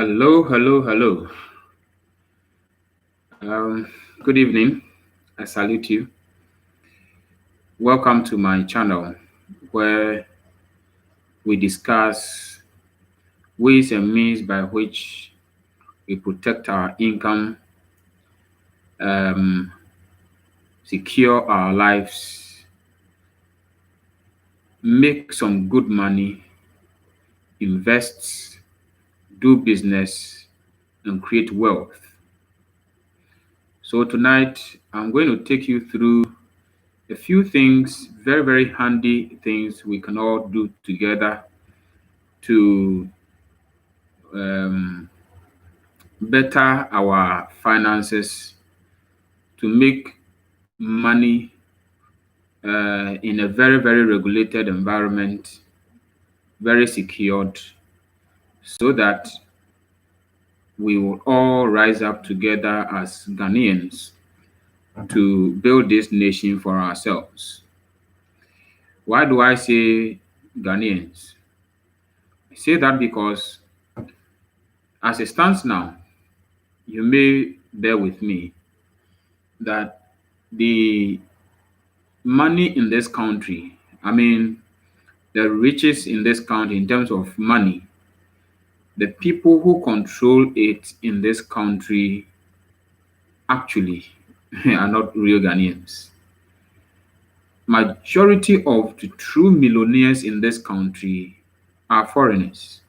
Hello, hello, hello. Um, Good evening. I salute you. Welcome to my channel where we discuss ways and means by which we protect our income, um, secure our lives, make some good money, invest, do business, and create wealth. So tonight, I'm going to take you through a few things, very, very handy things we can all do together to um, better our finances, to make money in a very, very regulated environment, very secured, so that we will all rise up together as Ghanaians to build this nation for ourselves. Why do I say Ghanaians? I say that because as it stands now, you may bear with me that the money in this country, I mean, the riches in this country in terms of money, the people who control it in this country actually are not real Ghanaians. Majority of the true millionaires in this country are foreigners.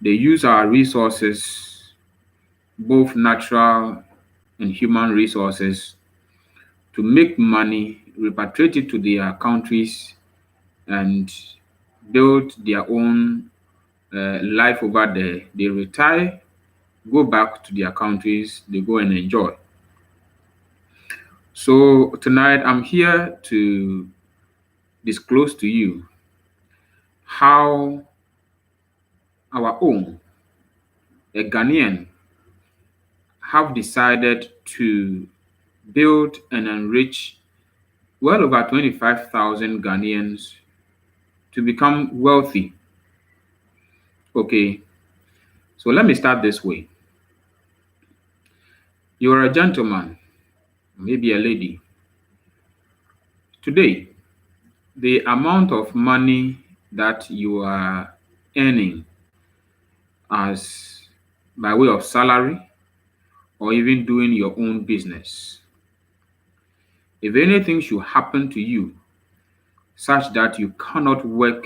They use our resources, both natural and human resources, to make money, repatriate it to their countries, and build their own life over there. They retire, go back to their countries, they go and enjoy. So tonight I'm here to disclose to you how our own, a Ghanaian, have decided to build and enrich well over 25,000 Ghanaians to become wealthy. Okay, so let me start this way. You are a gentleman, maybe a lady. Today, the amount of money that you are earning as by way of salary or even doing your own business, if anything should happen to you such that you cannot work,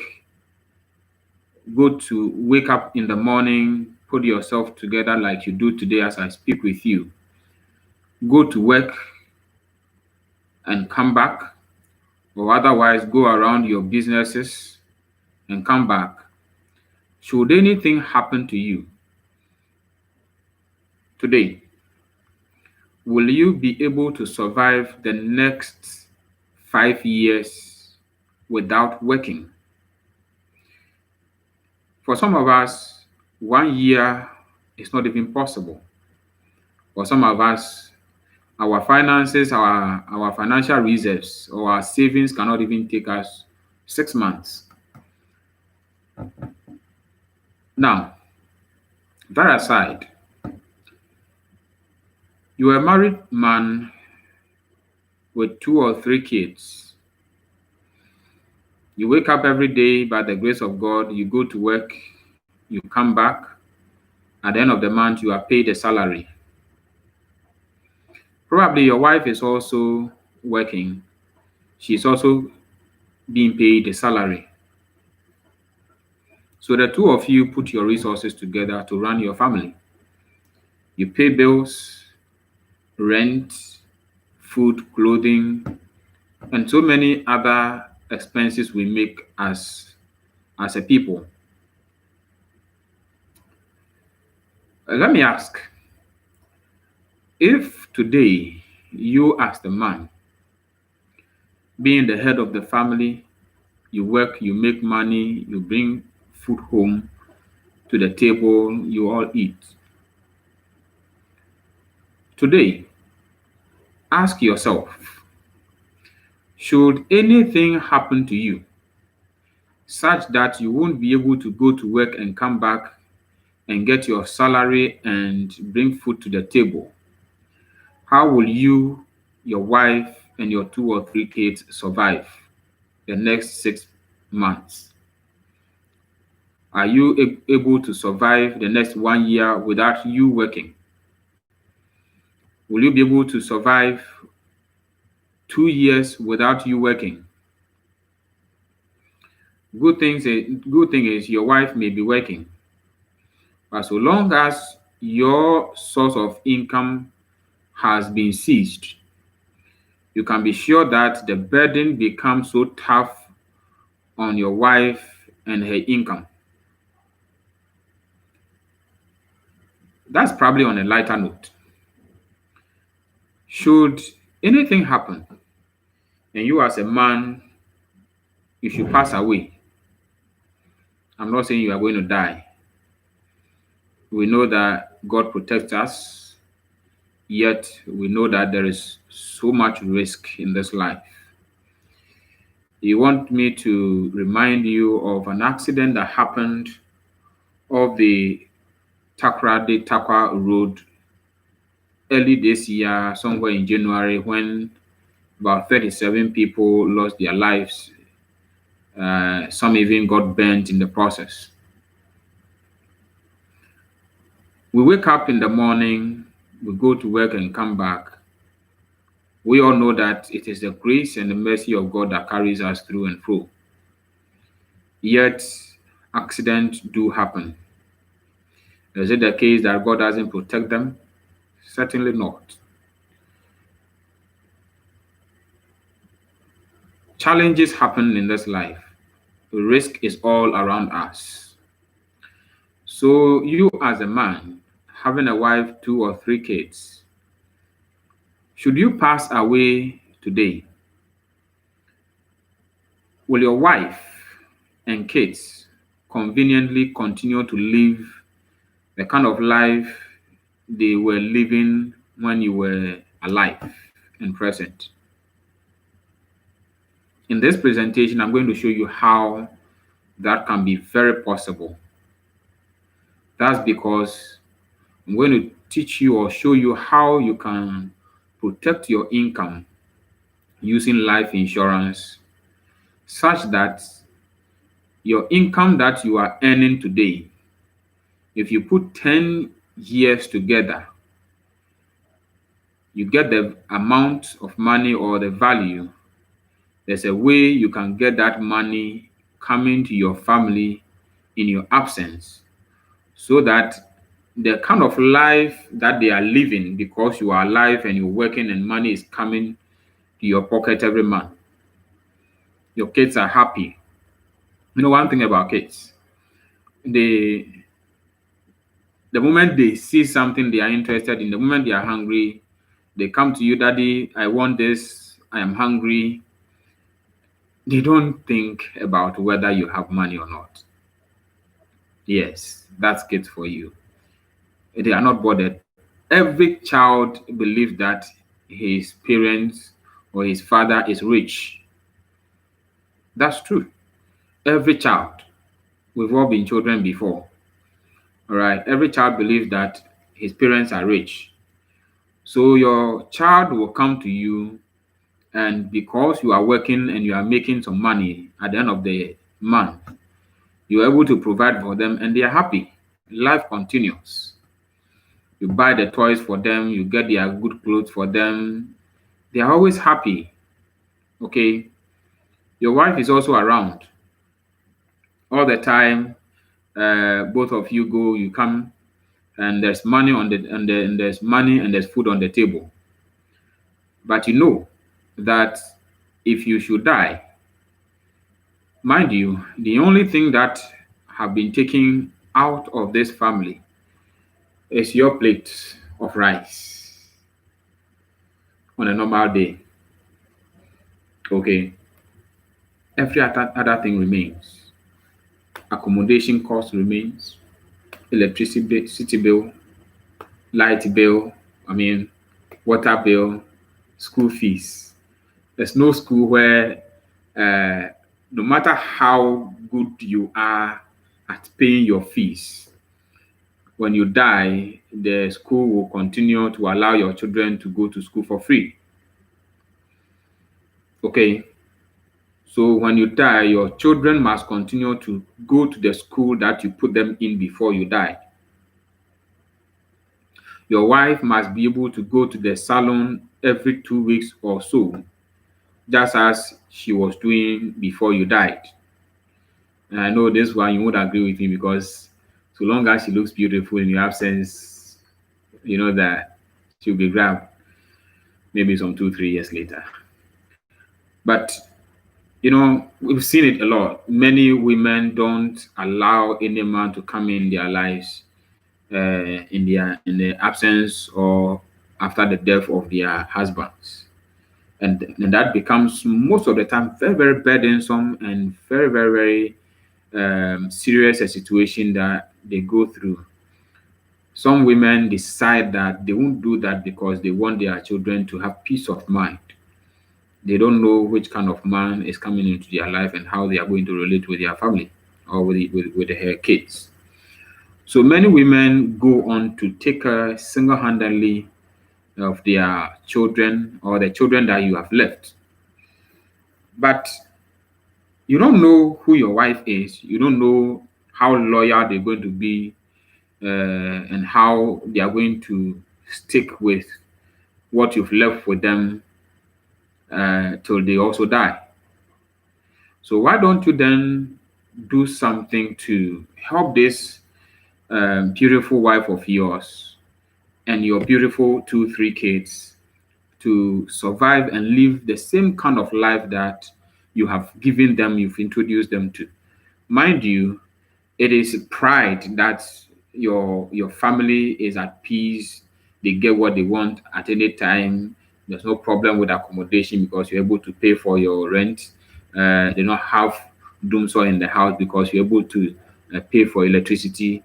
go to wake up in the morning, put yourself together like you do today as I speak with you, go to work and come back, or otherwise go around your businesses and come back. Should anything happen to you today, will you be able to survive the next 5 years without working? For some of us, 1 year is not even possible. For some of us, our finances, our financial reserves or our savings cannot even take us 6 months. Now, that aside, you are a married man with 2 or 3 kids. You wake up every day by the grace of God, you go to work, you come back. At the end of the month, you are paid a salary. Probably your wife is also working. She's also being paid a salary. So the two of you put your resources together to run your family. You pay bills, rent, food, clothing, and so many other expenses we make as a people. Let me ask, if today you as the man, being the head of the family, you work, you make money, you bring food home to the table, you all eat. Today, ask yourself, should anything happen to you such that you won't be able to go to work and come back and get your salary and bring food to the table, how will you, your wife, and your 2 or 3 kids survive the next 6 months? Are you able to survive the next 1 year without you working? Will you be able to survive 2 years without you working? Good thing is your wife may be working, but so long as your source of income has been seized, you can be sure that the burden becomes so tough on your wife and her income. That's probably on a lighter note. Should anything happen and you as a man, you should pass away, I'm not saying you are going to die. We know that God protects us, yet we know that there is so much risk in this life. You want me to remind you of an accident that happened off the Takwa Road early this year, somewhere in January, when about 37 people lost their lives. Some even got burnt in the process. We wake up in the morning, we go to work and come back. We all know that it is the grace and the mercy of God that carries us through and through. Yet, accidents do happen. Is it the case that God doesn't protect them? Certainly not. Challenges happen in this life. The risk is all around us. So you as a man, having a wife, 2 or 3 kids, should you pass away today, will your wife and kids conveniently continue to live the kind of life they were living when you were alive and present? In this presentation, I'm going to show you how that can be very possible. That's because I'm going to teach you or show you how you can protect your income using life insurance, such that your income that you are earning today, if you put 10 years together, you get the amount of money or the value. There's a way you can get that money coming to your family in your absence, so that the kind of life that they are living, because you are alive and you're working and money is coming to your pocket every month, your kids are happy. You know one thing about kids, the moment they see something they are interested in, the moment they are hungry, they come to you, "Daddy, I want this, I am hungry." They don't think about whether you have money or not. Yes, that's kids for you. They are not bothered. Every child believes that his parents or his father is rich. That's true. Every child. We've all been children before. All right. Every child believes that his parents are rich. So your child will come to you, and because you are working and you are making some money at the end of the month, you are able to provide for them and they are happy. Life continues. You buy the toys for them, you get their good clothes for them. They are always happy. Okay. Your wife is also around all the time. Both of you go, you come, and there's money and there's money and there's food on the table. But you know that if you should die, mind you, the only thing that have been taken out of this family is your plate of rice on a normal day. Okay. Every other thing remains. Accommodation cost remains, electricity bill, light bill, water bill, school fees. There's no school where, no matter how good you are at paying your fees, when you die, the school will continue to allow your children to go to school for free. Okay. So when you die, your children must continue to go to the school that you put them in before you die. Your wife must be able to go to the salon every 2 weeks or so, just as she was doing before you died. And I know this one you would agree with me, because so long as she looks beautiful in your absence, you know that she'll be grabbed maybe some 2, 3 years later. But we've seen it a lot. Many women don't allow any man to come in their lives in the absence or after the death of their husbands. And that becomes most of the time very, very burdensome and very, very, very serious a situation that they go through. Some women decide that they won't do that because they want their children to have peace of mind. They don't know which kind of man is coming into their life and how they are going to relate with their family or with their kids. So many women go on to take care single-handedly of their children or the children that you have left. But you don't know who your wife is. You don't know how loyal they're going to be and how they are going to stick with what you've left with them till they also die. So why don't you then do something to help this beautiful wife of yours and your beautiful 2, 3 kids to survive and live the same kind of life that you have given them, you've introduced them to? Mind you, it is pride that your family is at peace. They get what they want at any time. There's no problem with accommodation because you're able to pay for your rent. They don't have doom saw in the house because you're able to pay for electricity.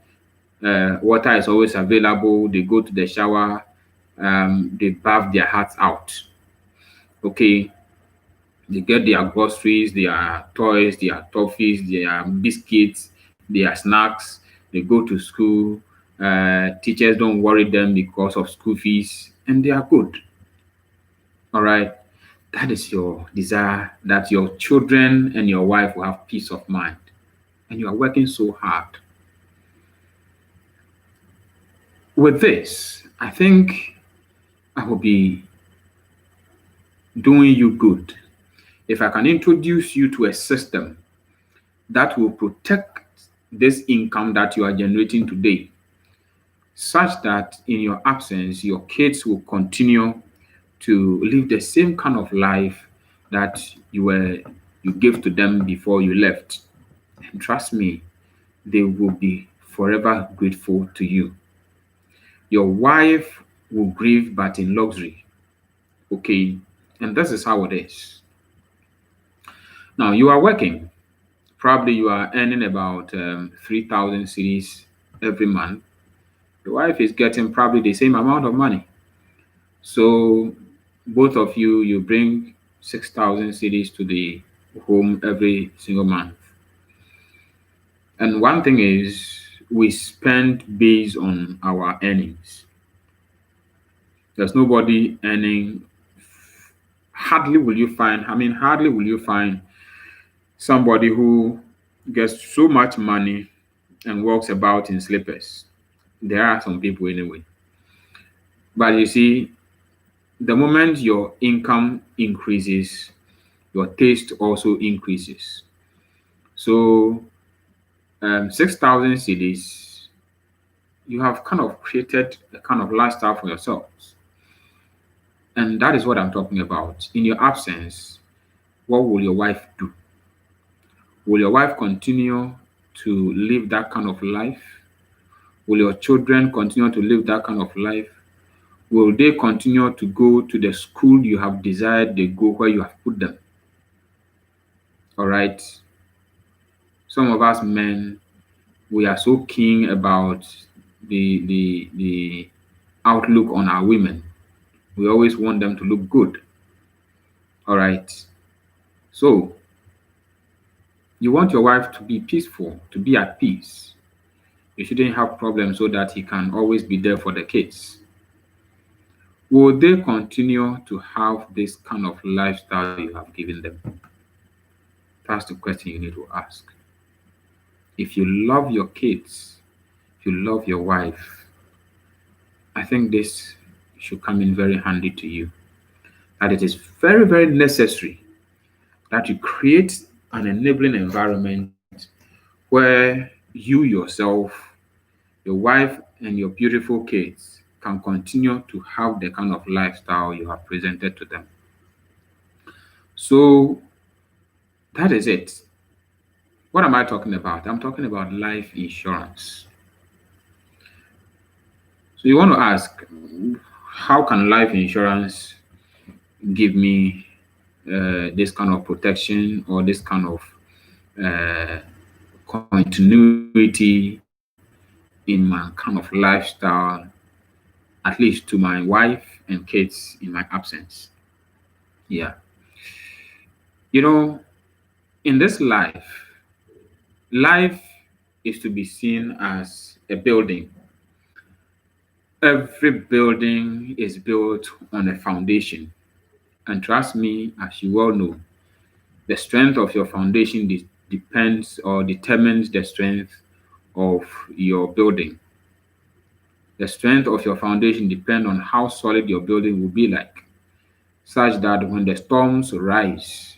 Water is always available. They go to the shower. They bath their hearts out. Okay. They get their groceries, their toys, their toffees, their biscuits, their snacks. They go to school. Teachers don't worry them because of school fees, and they are good. All right. That is your desire, that your children and your wife will have peace of mind. And you are working so hard. With this, I think I will be doing you good if I can introduce you to a system that will protect this income that you are generating today, such that in your absence, your kids will continue to live the same kind of life that you gave to them before you left. And trust me, they will be forever grateful to you. Your wife will grieve, but in luxury. Okay, and this is how it is. Now you are working. Probably you are earning about 3,000 cedis every month. Your wife is getting probably the same amount of money. So both of you bring 6,000 cedis to the home every single month. And one thing is, we spend based on our earnings. There's nobody earning. Hardly will you find somebody who gets so much money and walks about in slippers. There are some people anyway. But you see, the moment your income increases, your taste also increases. So 6,000 cedis, you have kind of created a kind of lifestyle for yourselves. And that is what I'm talking about. In your absence, what will your wife do? Will your wife continue to live that kind of life? Will your children continue to live that kind of life? Will they continue to go to the school you have desired they go, where you have put them? All right. Some of us men, we are so keen about the outlook on our women. We always want them to look good. All right. So you want your wife to be peaceful, to be at peace. You shouldn't have problems so that he can always be there for the kids. Will they continue to have this kind of lifestyle you have given them? That's the question you need to ask. If you love your kids, if you love your wife, I think this should come in very handy to you. That it is very, very necessary that you create an enabling environment where you yourself, your wife, and your beautiful kids can continue to have the kind of lifestyle you have presented to them. So that is it. What am I talking about? I'm talking about life insurance. So you want to ask, how can life insurance give me this kind of protection or this kind of uh, continuity in my kind of lifestyle, at least to my wife and kids in my absence? Yeah. You know, in this life, life is to be seen as a building. Every building is built on a foundation. And trust me, as you well know, the strength of your foundation depends or determines the strength of your building. The strength of your foundation depends on how solid your building will be like, such that when the storms rise,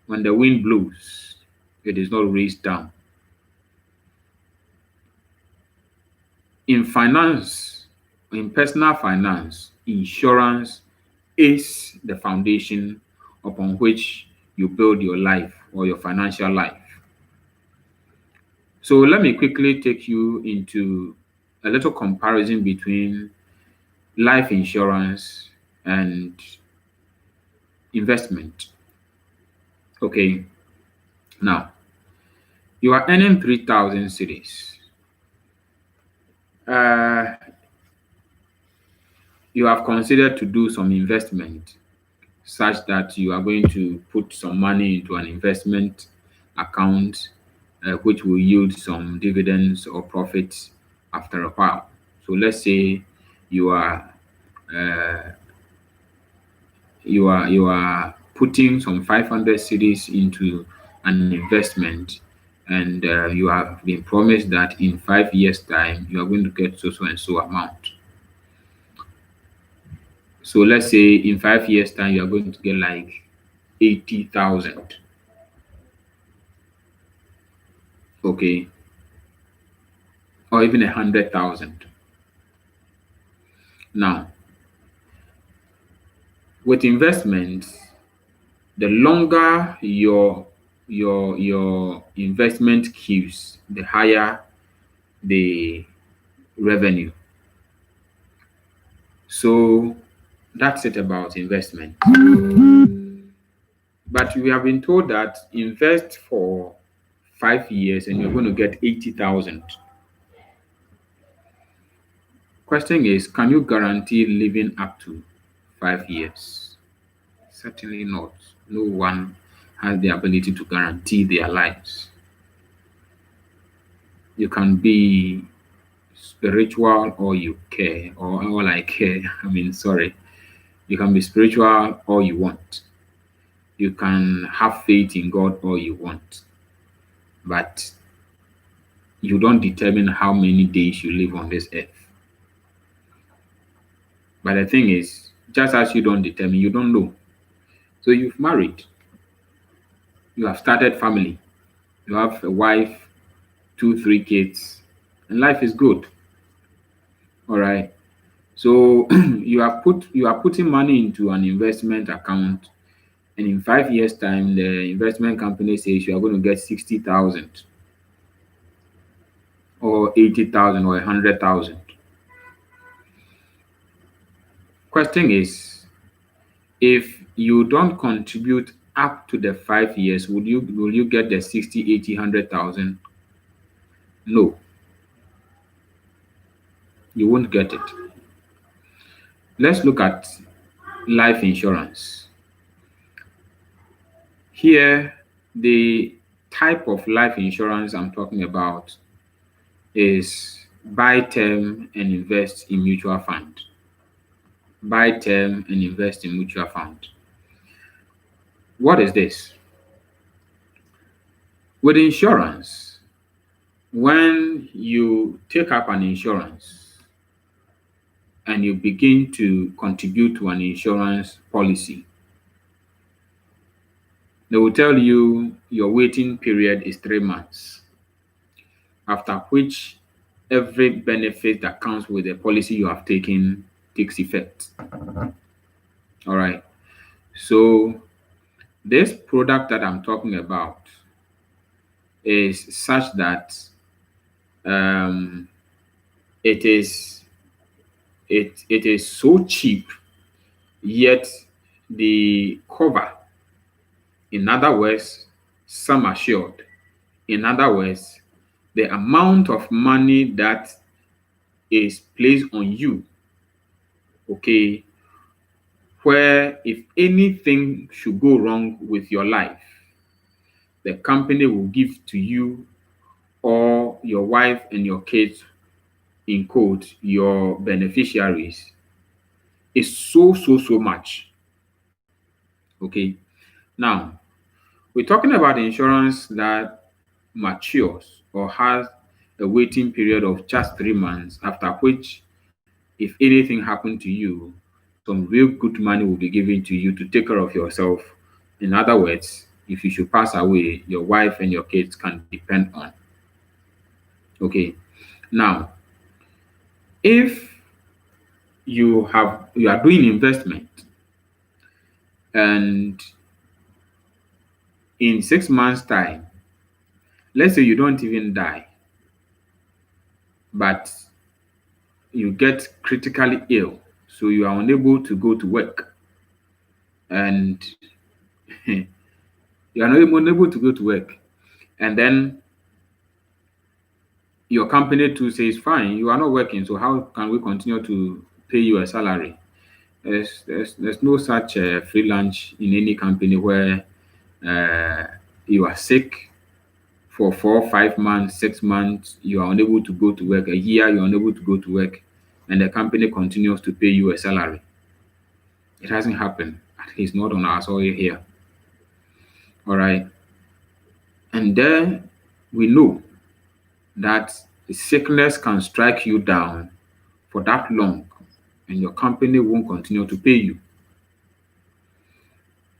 when the wind blows, it is not raised down. In finance, in personal finance, insurance is the foundation upon which you build your life or your financial life. So let me quickly take you into a little comparison between life insurance and investment. Okay, now you are earning 3,000 cities. Uh, you have considered to do some investment such that you are going to put some money into an investment account which will yield some dividends or profits after a while. So let's say you are uh, you are putting some 500 cities into an investment, and you have been promised that in 5 years time you are going to get so and so amount. So let's say in 5 years time you are going to get like 80,000. Okay, or even 100,000. Now, with investments, the longer your investment queues, the higher the revenue. So that's it about investment. But we have been told that invest for 5 years and you're going to get 80,000. Question is, can you guarantee living up to 5 years? Certainly not. No one has the ability to guarantee their lives. You can be spiritual all you care, or all I care. I mean, sorry. You can be spiritual all you want. You can have faith in God all you want. But you don't determine how many days you live on this earth. But the thing is, just as you don't determine, you don't know. So you've married, you have started family, you have a wife, two, three kids, and life is good. All right. So you are putting money into an investment account, and in 5 years' time, the investment company says you are going to get 60,000 or 80,000 or 100,000. Question is, if you don't contribute up to the 5 years, will you get the 60, 80, 100,000? No, you won't get it. Let's look at life insurance. Here, the type of life insurance I'm talking about is buy term and invest in mutual fund. Buy term and invest in mutual fund. What is this? With insurance, when you take up an insurance and you begin to contribute to an insurance policy, they will tell you your waiting period is 3 months, after which every benefit that comes with the policy you have taken takes effect. All right. So this product that I'm talking about is such that um, it is it is so cheap, yet the cover, in other words, sum assured. In other words, the amount of money that is placed on you, okay, where if anything should go wrong with your life, the company will give to you or your wife and your kids, in quote, your beneficiaries, is so much. Okay. Now, we're talking about insurance that matures or has a waiting period of just 3 months, after which, if anything happened to you, some real good money will be given to you to take care of yourself. In other words, if you should pass away, your wife and your kids can depend on. Okay. Now, if you are doing investment and in 6 months time, let's say you don't even die, but you get critically ill, so you are unable to go to work, and you are not even unable to go to work, and then your company too says, fine, you are not working, so how can we continue to pay you a salary? There's no such free lunch in any company where uh, you are sick for 4 5 months, 6 months, you are unable to go to work, a year you are unable to go to work, and the company continues to pay you a salary. It hasn't happened, at least not on our soil here. All right. And then we know that sickness can strike you down for that long, and your company won't continue to pay you.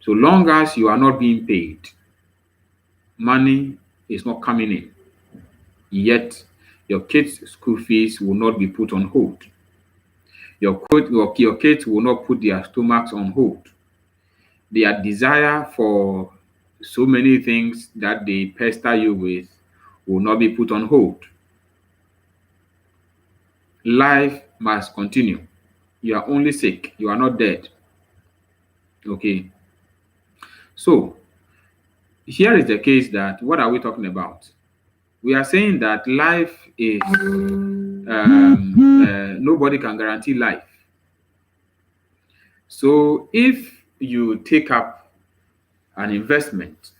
So long as you are not being paid, money is not coming in, yet your kids' school fees will not be put on hold. Your kids will not put their stomachs on hold. Their desire for so many things that they pester you with will not be put on hold. Life must continue. You are only sick, you are not dead. Okay. So here is the case that what are we talking about? We are saying that life is nobody can guarantee life. So if you take up an investment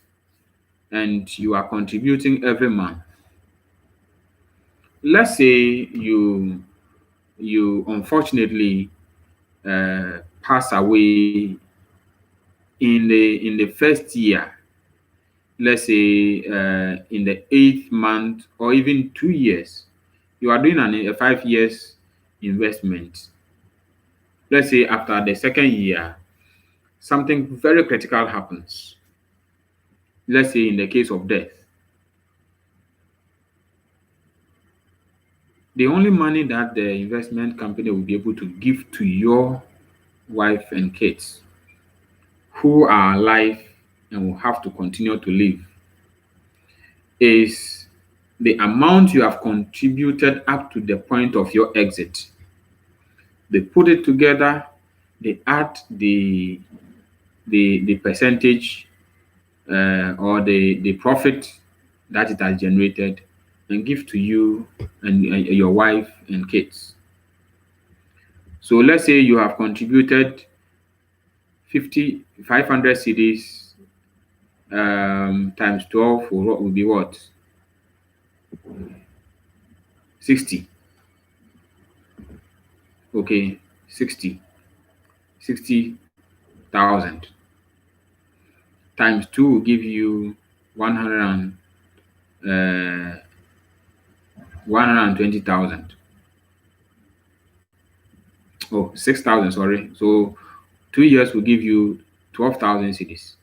and you are contributing every month, let's say you unfortunately pass away in the first year, let's say in the 8th month or even 2 years, you are doing a 5 years investment. Let's say after the second year, something very critical happens. Let's say in the case of death, the only money that the investment company will be able to give to your wife and kids who are alive and will have to continue to live is the amount you have contributed up to the point of your exit. They put it together, they add the percentage or the profit that it has generated and give to you and your wife and kids. So let's say you have contributed 500 cedis times 12 will be what? 60. Okay, 60,000 times 2 will give you 100 and 120,000. Oh, 6,000, sorry. So 2 years will give you 12,000 cedis.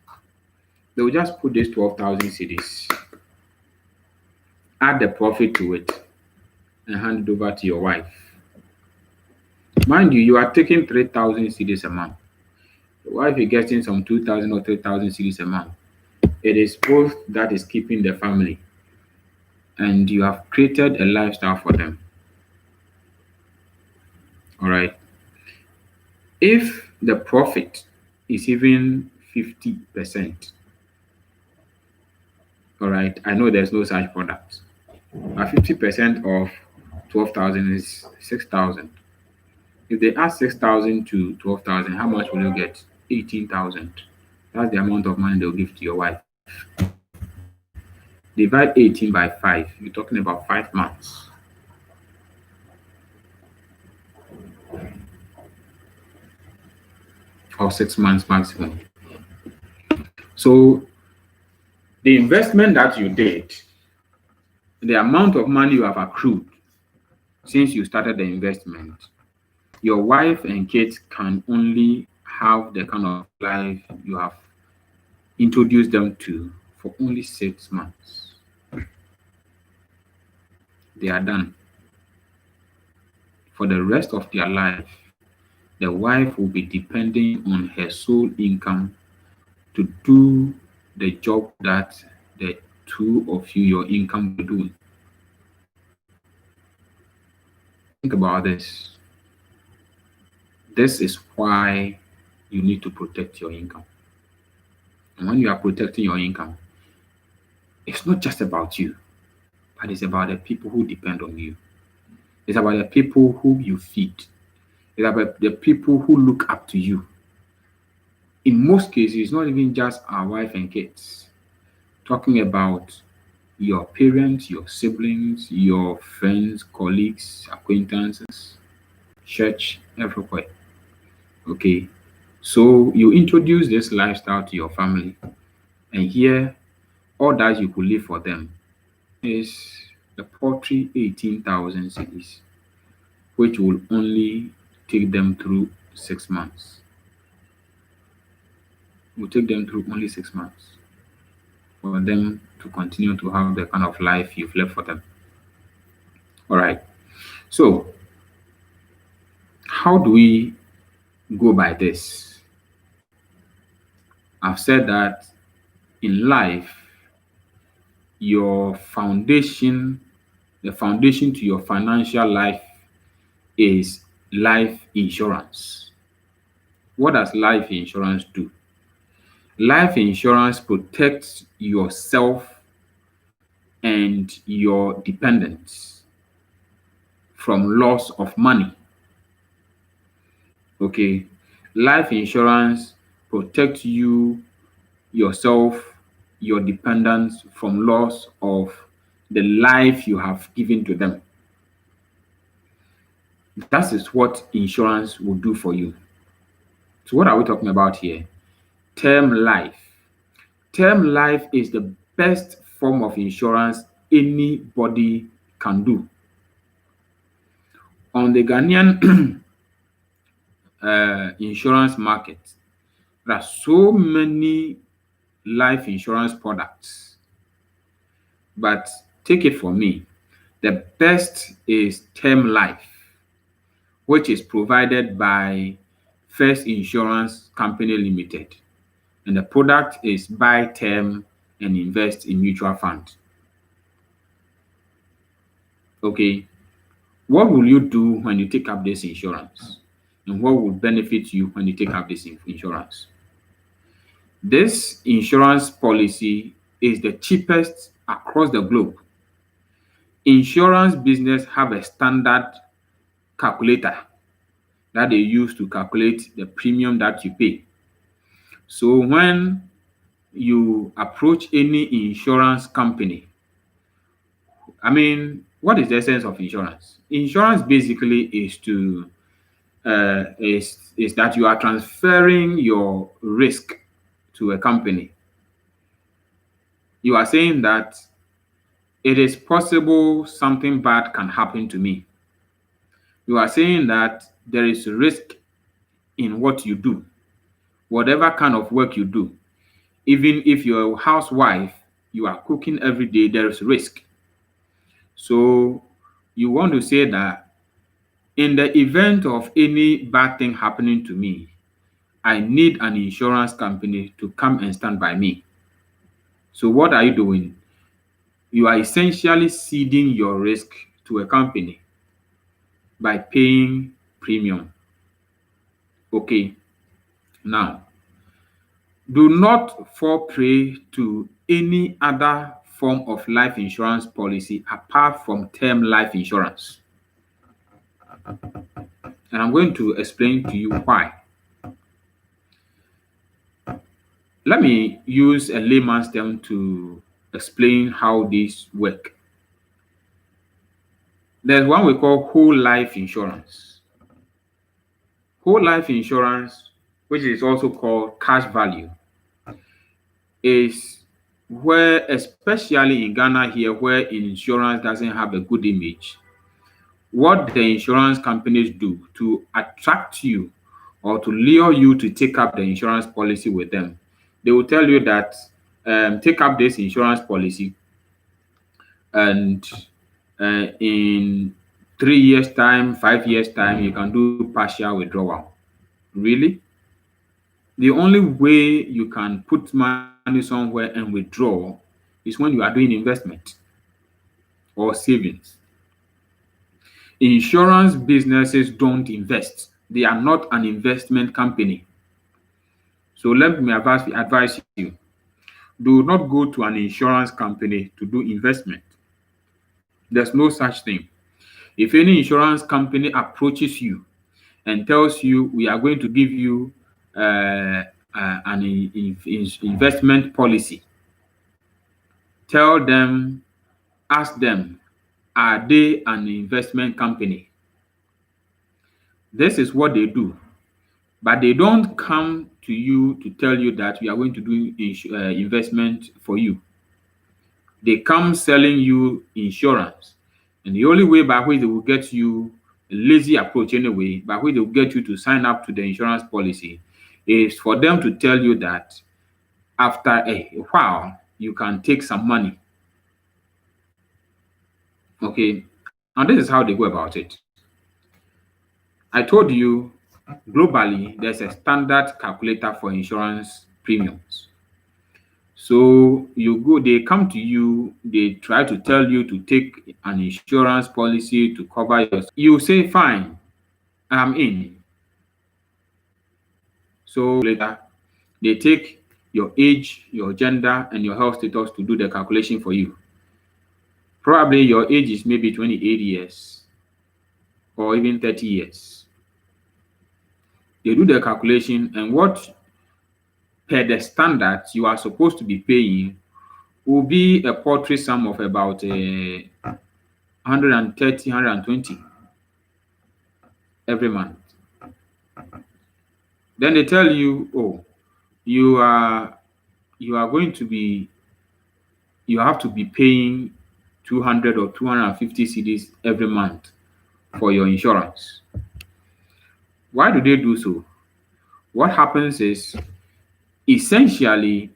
They will just put this 12,000 cedis, add the profit to it, and hand it over to your wife. Mind you, you are taking 3,000 cedis a month. Your wife is getting some 2,000 or 3,000 cedis a month. It is both that is keeping the family, and you have created a lifestyle for them. All right. If the profit is even 50%, all right, I know there's no such product, but 50% of 12,000 is 6,000. If they add 6,000 to 12,000, how much will you get? 18,000. That's the amount of money they'll give to your wife. Divide 18 by 5. You're talking about 5 months. Or 6 months maximum. So the investment that you did, the amount of money you have accrued since you started the investment, your wife and kids can only have the kind of life you have introduced them to for only 6 months. They are done. For the rest of their life, the wife will be depending on her sole income to do the job that the two of you, your income, will do. Think about this. This is why you need to protect your income. And when you are protecting your income, it's not just about you, but it's about the people who depend on you. It's about the people who you feed. It's about the people who look up to you. In most cases, it's not even just our wife and kids. Talking about your parents, your siblings, your friends, colleagues, acquaintances, church, everywhere. Okay. So you introduce this lifestyle to your family, and here all that you could leave for them is the paltry 18,000 cedis, which will only take them through 6 months. Will take them through only 6 months for them to continue to have the kind of life you've left for them. All right. So, how do we go by this? I've said that in life, your foundation, the foundation to your financial life is life insurance. What does life insurance do? Life insurance protects yourself and your dependents from loss of money. Okay. Life insurance protects you, yourself, your dependents from loss of the life you have given to them. That is what insurance will do for you. So what are we talking about here? Term life. Term life is the best form of insurance anybody can do. On the Ghanaian insurance market, there are so many life insurance products. But take it from me, the best is term life, which is provided by First Insurance Company Limited. And the product is buy term and invest in mutual fund. Okay. What will you do when you take up this insurance? And what will benefit you when you take up this insurance? This insurance policy is the cheapest across the globe. Insurance business have a standard calculator that they use to calculate the premium that you pay. So when you approach any insurance company, I mean, What is the essence of insurance? Insurance basically is to is that you are transferring your risk to a company. You are saying that it is possible something bad can happen to me. You are saying that there is risk in what you do, whatever kind of work you do. Even if you're a housewife, you are cooking every day, there is risk. So you want to say that in the event of any bad thing happening to me, I need an insurance company to come and stand by me. So what are you doing? You are essentially ceding your risk to a company by paying premium. Okay. Now, do not fall prey to any other form of life insurance policy apart from term life insurance. And I'm going to explain to you why. Let me use a layman's term to explain how these work. There's one we call whole life insurance. Whole life insurance, which is also called cash value, is where, especially in Ghana here, where insurance doesn't have a good image, what the insurance companies do to attract you or to lure you to take up the insurance policy with them, they will tell you that take up this insurance policy and in 3 years' time, 5 years' time, you can do partial withdrawal. Really? The only way you can put money somewhere and withdraw is when you are doing investment or savings. Insurance businesses don't invest. They are not an investment company. So let me advise you, do not go to an insurance company to do investment. There's no such thing. If any insurance company approaches you and tells you we are going to give you an investment policy, tell them, ask them, are they an investment company? This is what they do. But they don't come to you to tell you that we are going to do investment for you. They come selling you insurance. And the only way by which they will get you, a lazy approach anyway, by which they will get you to sign up to the insurance policy is for them to tell you that after a while, you can take some money. Okay. And this is how they go about it. I told you globally, there's a standard calculator for insurance premiums. So you go, they come to you, they try to tell you to take an insurance policy to cover your. You say, fine, I'm in. So later, they take your age, your gender, and your health status to do the calculation for you. Probably your age is maybe 28 years or even 30 years. They do the calculation, and what per the standards you are supposed to be paying will be a paltry sum of about 130, 120 every month. Then they tell you, oh, you are going to be, you have to be paying 200 or 250 cedis every month for your insurance. Why do they do so? What happens is, essentially,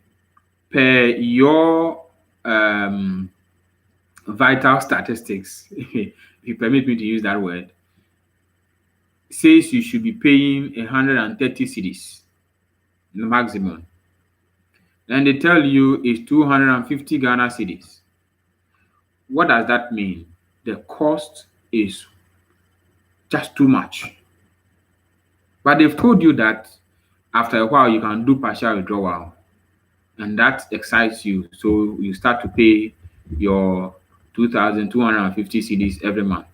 per your vital statistics, if you permit me to use that word, says you should be paying 130 cedis, the maximum. And they tell you it's 250 Ghana cedis. What does that mean? The cost is just too much. But they've told you that after a while you can do partial withdrawal, and that excites you. So you start to pay your 2,250 cedis every month.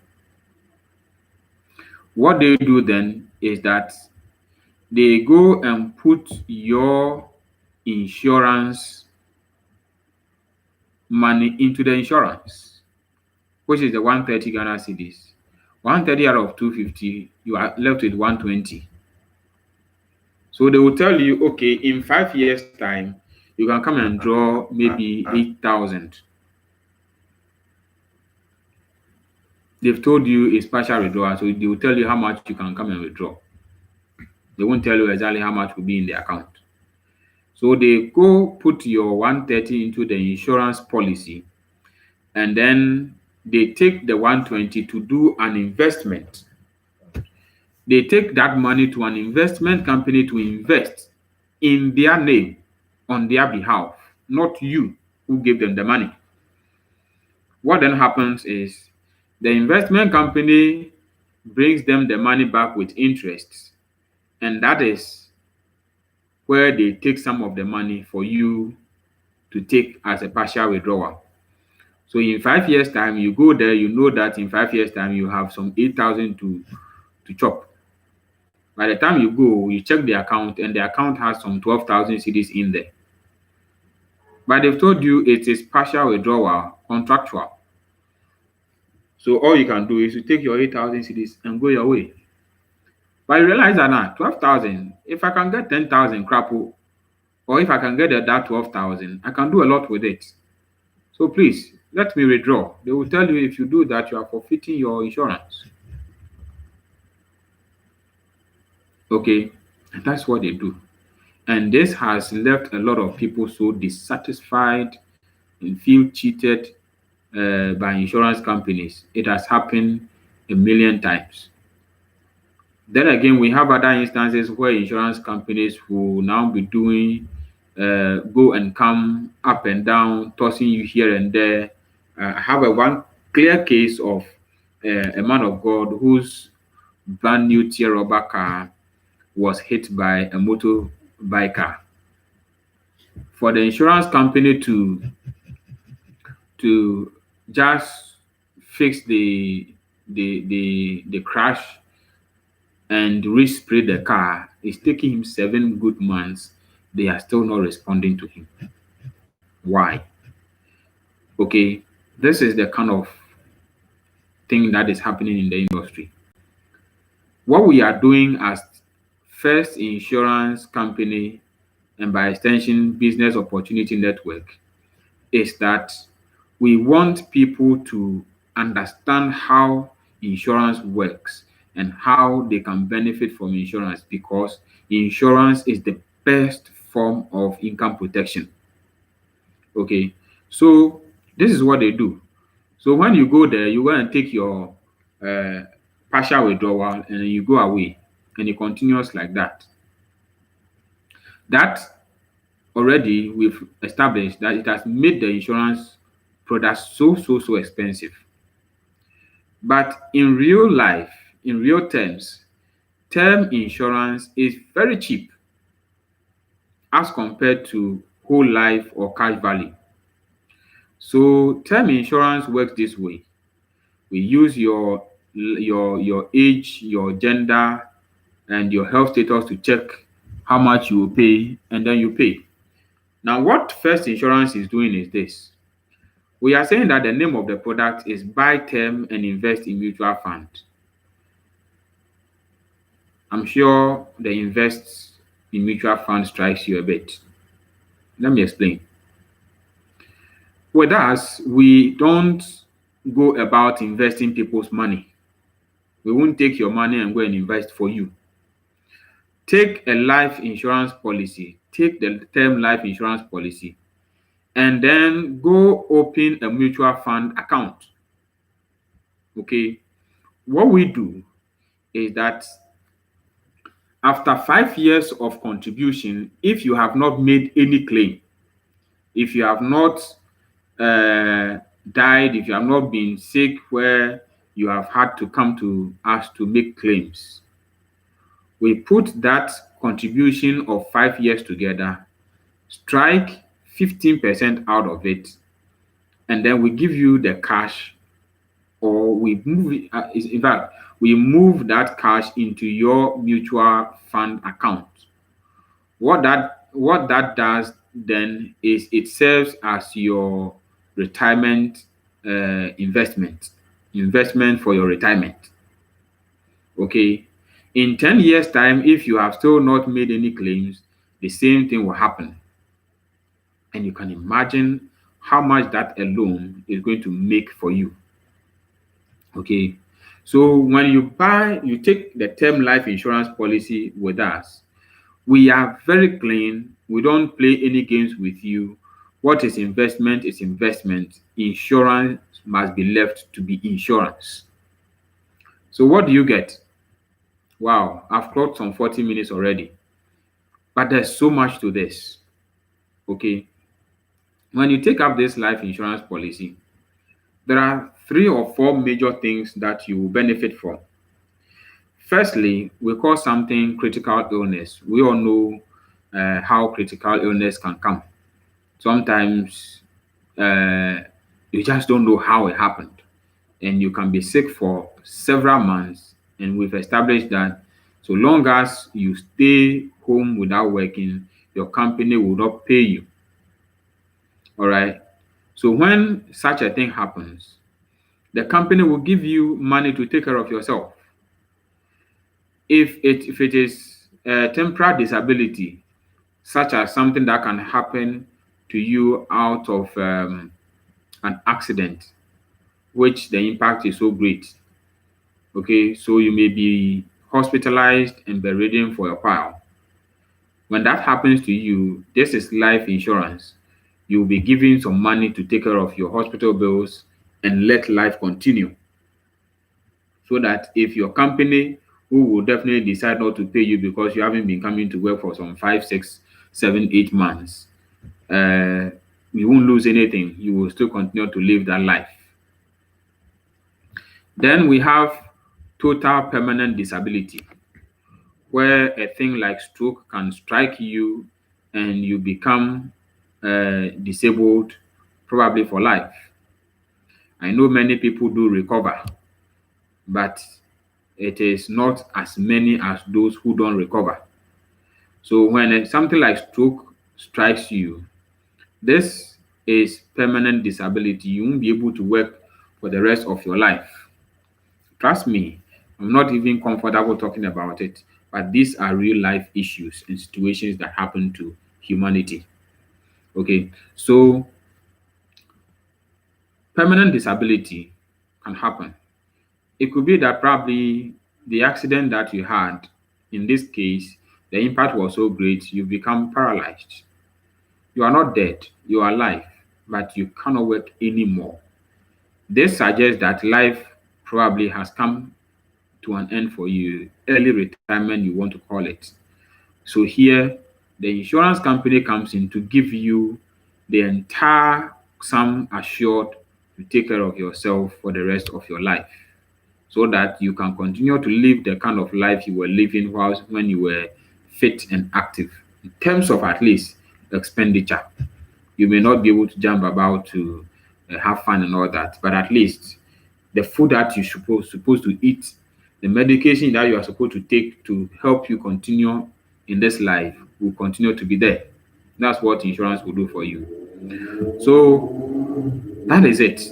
What they do then is that they go and put your insurance money into the insurance. which is the 130 Ghana cedis. 130 out of 250, you are left with 120. So they will tell you, okay, in 5 years' time, you can come and draw maybe 8,000. They've told you it's partial withdrawal, so they will tell you how much you can come and withdraw. They won't tell you exactly how much will be in the account. So they go put your 130 into the insurance policy, and then they take the 120 to do an investment. They take that money to an investment company to invest in their name on their behalf, not you who gave them the money. What then happens is the investment company brings them the money back with interest, and that is where they take some of the money for you to take as a partial withdrawal. So in 5 years' time, you go there, you know that in 5 years' time, you have some 8,000 to chop. By the time you go, you check the account, and the account has some 12,000 cedis in there. But they've told you it is partial withdrawal, contractual. So all you can do is to take your 8,000 cedis and go your way. But you realize that now, 12,000, if I can get 10,000 crapo, or if I can get that 12,000, I can do a lot with it. So please, let me withdraw. They will tell you if you do that, you are forfeiting your insurance. Okay, and that's what they do. And this has left a lot of people so dissatisfied and feel cheated by insurance companies. It has happened a million times. Then again, we have other instances where insurance companies will now be doing go and come up and down, tossing you here and there. I have one clear case of a man of God whose brand new tier rubber car was hit by a motorbiker. For the insurance company to just fix the crash and respray the car, it's taking him 7 good months. They are still not responding to him. Why? Okay, this is the kind of thing that is happening in the industry. What we are doing as First Insurance Company, and by extension Business Opportunity Network, is that we want people to understand how insurance works and how they can benefit from insurance, because insurance is the best form of income protection. Okay, so this is what they do. So when you go there, you go and take your partial withdrawal, and then you go away, and it continues like that. That already we've established that it has made the insurance product so expensive. But in real life, in real terms, term insurance is very cheap as compared to whole life or cash value. So term insurance works this way. We use your age, your gender, and your health status to check how much you will pay, and then you pay. Now, what First Insurance is doing is this. We are saying that the name of the product is buy term and invest in mutual fund. I'm sure the invest in mutual fund strikes you a bit. Let me explain. With us, we don't go about investing people's money. We won't take your money and go and invest for you. Take a life insurance policy, take the term life insurance policy, and then go open a mutual fund account. Okay, what we do is that after 5 years of contribution, if you have not made any claim, if you have not died, if you have not been sick where you have had to come to us to make claims, we put that contribution of 5 years together, strike 15% out of it, and then we give you the cash, or we move it, in fact, we move that cash into your mutual fund account. What that does then is it serves as your retirement investment for your retirement. Okay, in 10 years time, if you have still not made any claims, the same thing will happen, and you can imagine how much that alone is going to make for you. Okay, so when you take the term life insurance policy with us, we are very clean. We don't play any games with you. What is investment is investment. Insurance must be left to be insurance. So what do you get? Wow, I've clocked some 40 minutes already. But there's so much to this. Okay. When you take up this life insurance policy, there are 3 or 4 major things that you will benefit from. Firstly, we call something critical illness. We all know how critical illness can come. Sometimes you just don't know how it happened, and you can be sick for several months. And we've established that so long as you stay home without working, your company will not pay you. All right. So when such a thing happens, the company will give you money to take care of yourself. If it is a temporary disability, such as something that can happen to you out of an accident, which the impact is so great. Okay, so you may be hospitalized and bedridden for a while. When that happens to you, this is life insurance. You'll be given some money to take care of your hospital bills and let life continue. So that if your company, who will definitely decide not to pay you because you haven't been coming to work for some 5, 6, 7, 8 months, you won't lose anything. You will still continue to live that life. Then we have total permanent disability, where a thing like stroke can strike you and you become disabled probably for life. I know many people do recover, but it is not as many as those who don't recover. So when something like stroke strikes you, this is permanent disability. You won't be able to work for the rest of your life. Trust me, I'm not even comfortable talking about it, but these are real life issues and situations that happen to humanity. Okay, so permanent disability can happen. It could be that probably the accident that you had, in this case, the impact was so great, you become paralyzed. You are not dead, you are alive, but you cannot work anymore. This suggests that life probably has come to an end for you, early retirement, you want to call it. So here, the insurance company comes in to give you the entire sum assured to take care of yourself for the rest of your life, so that you can continue to live the kind of life you were living whilst when you were fit and active. In terms of at least expenditure, you may not be able to jump about to have fun and all that, but at least the food that you supposed to eat, the medication that you are supposed to take to help you continue in this life will continue to be there. That's what insurance will do for you. So that is it.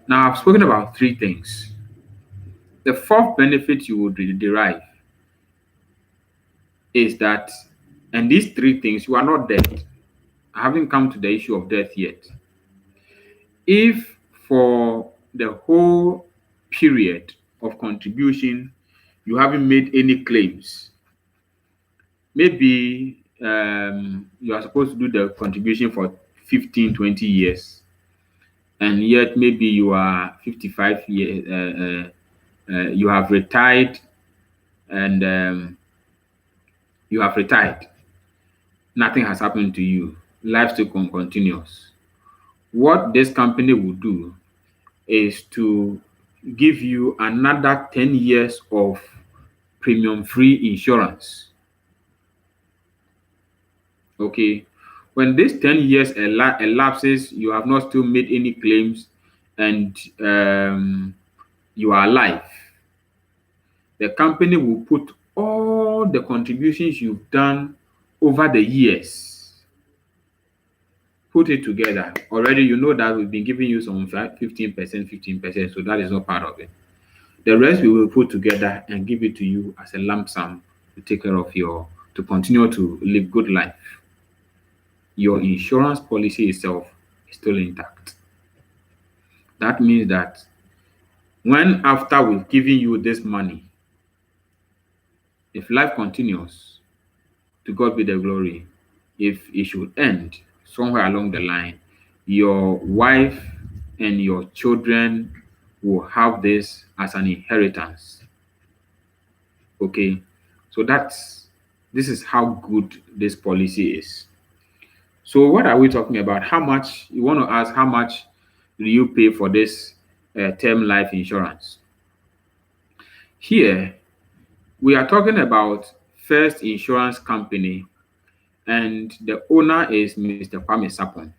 Now I've spoken about 3 things. The fourth benefit you would derive is that, and these 3 things, you are not dead. I haven't come to the issue of death yet. If for the whole period of contribution you haven't made any claims, maybe you are supposed to do the contribution for 15, 20 years, and yet maybe you are 55 years, you have retired, and nothing has happened to you, life still continues. What this company will do is to give you another 10 years of premium free insurance. Okay, when this 10 years elapses, you have not still made any claims, and you are alive, the company will put all the contributions you've done over the years put it together. Already you know that we've been giving you some 15%, 15%, so that is not part of it. The rest we will put together and give it to you as a lump sum to take care of to continue to live good life. Your insurance policy itself is still intact. That means that when after we've given you this money, if life continues, to God be the glory. If it should end somewhere along the line, your wife and your children will have this as an inheritance. Okay, so this is how good this policy is. So what are we talking about? How much you want to ask? How much do you pay for this term life insurance? Here we are talking about First Insurance Company, and the owner is Mr. Kwame Sapon,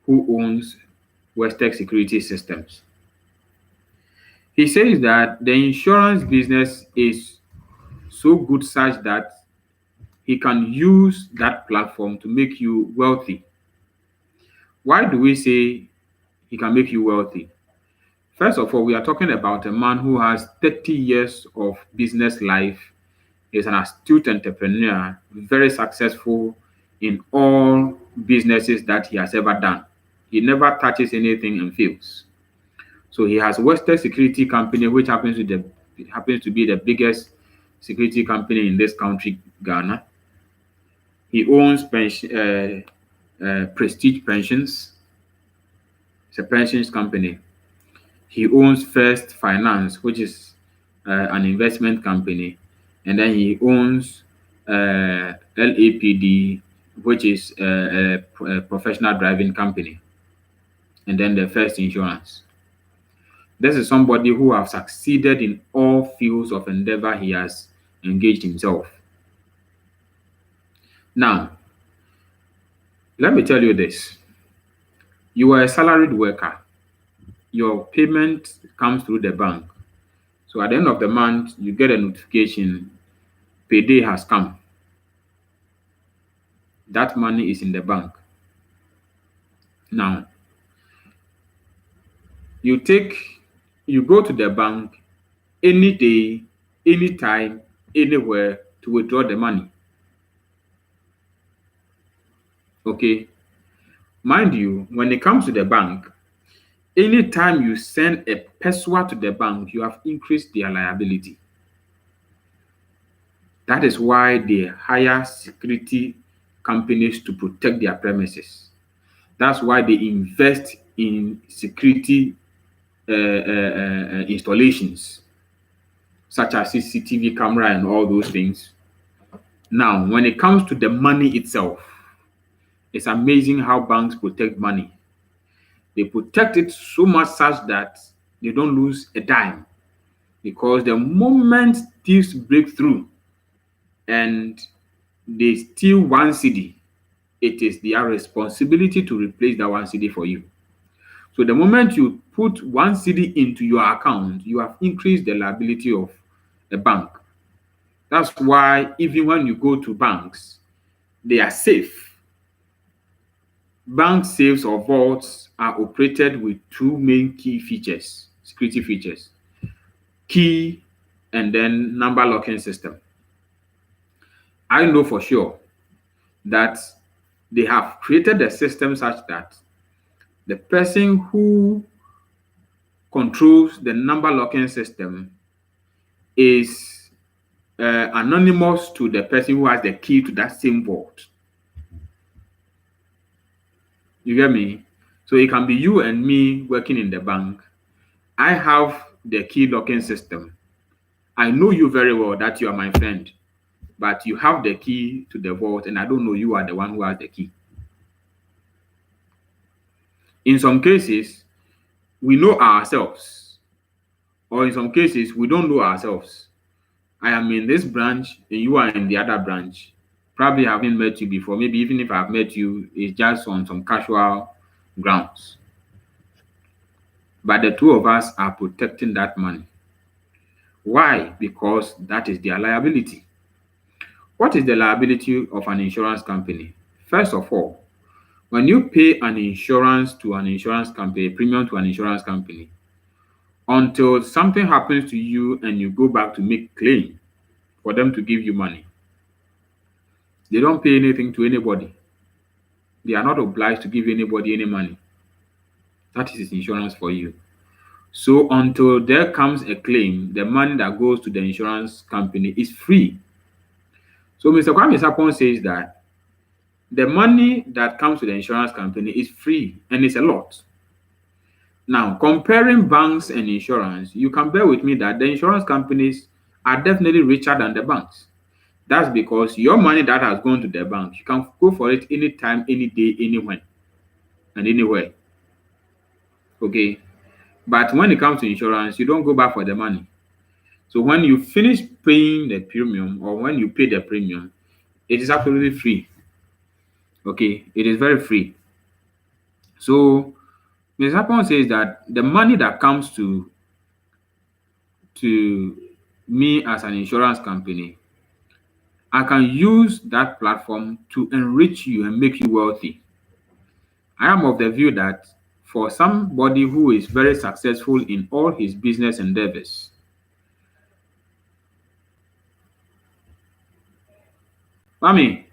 who owns Westech Security Systems. He says that the insurance business is so good such that he can use that platform to make you wealthy. Why do we say he can make you wealthy? First of all, we are talking about a man who has 30 years of business life. He's an astute entrepreneur, very successful in all businesses that he has ever done. He never touches anything and fails. So he has Western Security Company, which happens to be the biggest security company in this country, Ghana. He owns Prestige Pensions. It's a pensions company. He owns First Finance, which is an investment company, and then he owns LAPD, which is a professional driving company, and then the First Insurance. This is somebody who has succeeded in all fields of endeavor he has engaged himself. Now, let me tell you this. You are a salaried worker. Your payment comes through the bank. So at the end of the month, you get a notification, payday has come. That money is in the bank. Now, you go to the bank any day, anytime, anywhere to withdraw the money. Okay. Mind you, when it comes to the bank, anytime you send a PESWA to the bank, you have increased their liability. That is why they hire security companies to protect their premises. That's why they invest in security installations, such as CCTV camera and all those things. Now, when it comes to the money itself, it's amazing how banks protect money. They protect it so much such that they don't lose a dime, because the moment thieves break through and they steal 1 cedi, it is their responsibility to replace that 1 cedi for you. So the moment you put 1 cedi into your account, you have increased the liability of the bank. That's why even when you go to banks, they are safe. Bank safes or vaults are operated with two main key features, security features: key and then number locking system. I know for sure that they have created a system such that the person who controls the number locking system is anonymous to the person who has the key to that same vault. You get me? So it can be you and me working in the bank. I have the key locking system. I know you very well that you are my friend, but you have the key to the vault and I don't know you are the one who has the key. In some cases, we know ourselves, or in some cases, we don't know ourselves. I am in this branch and you are in the other branch. Probably I haven't met you before. Maybe even if I've met you, it's just on some casual grounds. But the two of us are protecting that money. Why? Because that is their liability. What is the liability of an insurance company? First of all, When you pay an insurance to an insurance company, a premium to an insurance company, until something happens to you and you go back to make claim for them to give you money, they don't pay anything to anybody. They are not obliged to give anybody any money. That is insurance for you. So until there comes a claim, the money that goes to the insurance company is free. So Mr. Kwame Sapon says that the money that comes to the insurance company is free and it's a lot. Now, comparing banks and insurance, you can bear with me that the insurance companies are definitely richer than the banks. That's because your money that has gone to the bank, you can go for it anytime, any day, anywhere, and anywhere. Okay. But when it comes to insurance, you don't go back for the money. So when you finish paying the premium or when you pay the premium, it is absolutely free. Okay. It is very free. So Mr. Sapon says that the money that comes to me as an insurance company, I can use that platform to enrich you and make you wealthy. I am of the view that for somebody who is very successful in all his business endeavors, Mami,